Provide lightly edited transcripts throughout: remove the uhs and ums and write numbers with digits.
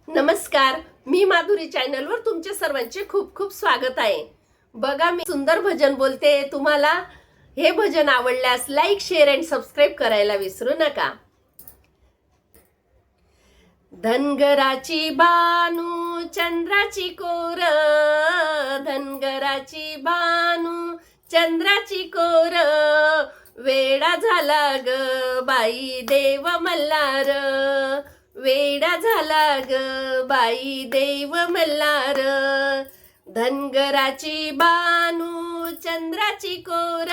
नमस्कार, मी माधुरी चॅनलवर तुमच्या सर्वांचे खूप खूप स्वागत आहे। बघा, मी सुंदर भजन बोलते। तुम्हाला हे भजन आवडल्यास लाईक, शेअर अँड सबस्क्राइब करायला विसरू नका। धनगराची बानू चंद्राची कोर, धनगराची बानू चंद्राची कोर, वेडा झाला ग बाई देव मल्हार, वेडा झाला ग बाई देव मल्हार। धनगराची बानू चंद्राची कोर,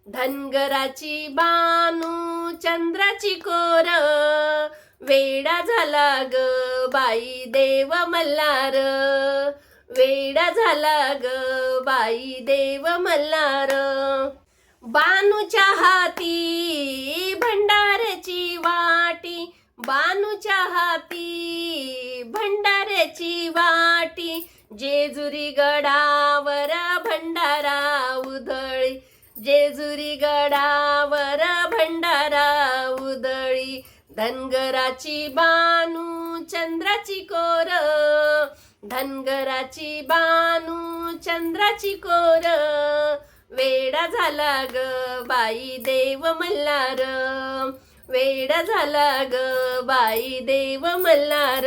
धनगराची बानू चंद्राची कोर, वेडा झाला ग बाई देव मल्हार, वेडा झाला ग बाई देव मल्हार। बानूच्या हाती भंडाऱ्याची वाटी, बानूच्या हाती भंडाऱ्याची वाटी, जेजुरी गडावर भंडारा उधळी, जेजुरी गडावर भंडारा उधळी। धनगराची बानू चंद्राची कोर, धनगराची बानू चंद्राची कोर, वेडा झाला ग बाई देव मल्हार, वेडा झाला ग बाई देव मल्हार।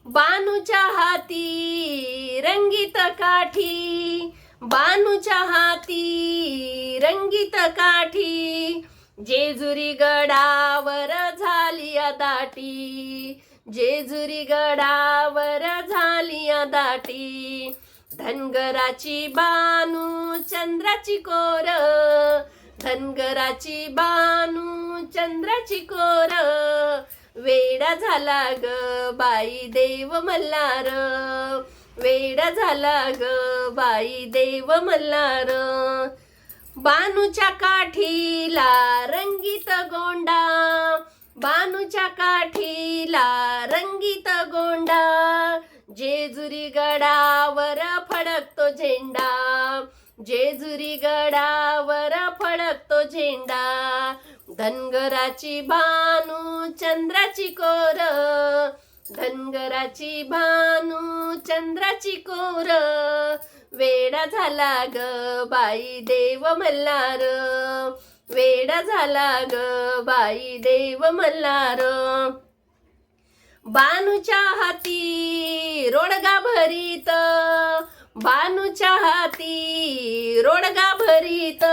बानूच्या हाती रंगीत काठी, बानूच्या हाती रंगीत काठी, जेजुरी गडावर झाली दाटी, जेजुरी गडावर झाली दाटी। धनगराची बानू चंद्राची कोर, धनगराची बानू चंद्राची कोर, वेडा झाला ग बाई देव मल्हार, वेडा झाला ग बाई देव मल्हार। बानूच्या काठीला रंगीत गोंडा, बानूच्या काठीला रंगीत गोंडा, जेजुरी गडावर फडकतो झेंडा, जेजुरी गडावर फडकतो झेंडा। धनगराची बानू चंद्राची कोर, धनगराची बानू चंद्राची कोर, वेडा झाला ग बाई देव मल्हार, वेडा झाला ग बाई देव मल्हार। बानूच्या हाती रोडगा भरीत, बानूच्या हाती रोडगा भरीत,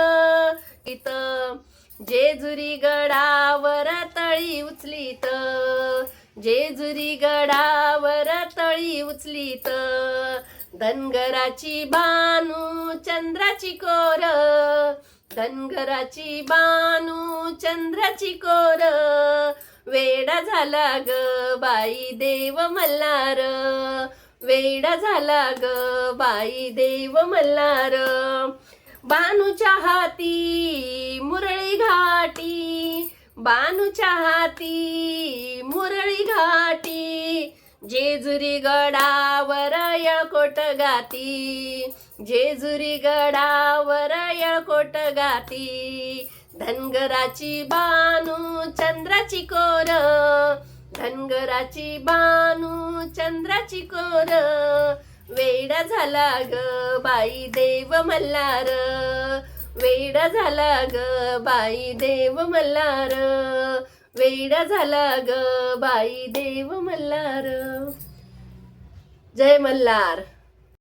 जेजुरी गडावर तळी उचलीत, जेजुरी गडावर तळी उचलीत। धनगराची बानू चंद्राची कोर, धनगराची बानू चंद्राची कोर, वेडा झाला ग बाई देव मल्हार, वेडा झाला ग बाई देव मल्हार। बानूच्या हाती मुरळी घाटी, बानूच्या हाती मुरळी घाटी, जेजुरी गडावर यळकोट गाती, जेजुरी गडावर यळकोट गाती। धनगराची बानू चंद्राची कोर, धनगराची बानू चंद्राची कोर, वेडा झाला ग बाई देव मल्हार, वेडा झाला ग बाई देव मल्हार, वेडा झाला ग बाई देव मल्हार। जय मल्हार।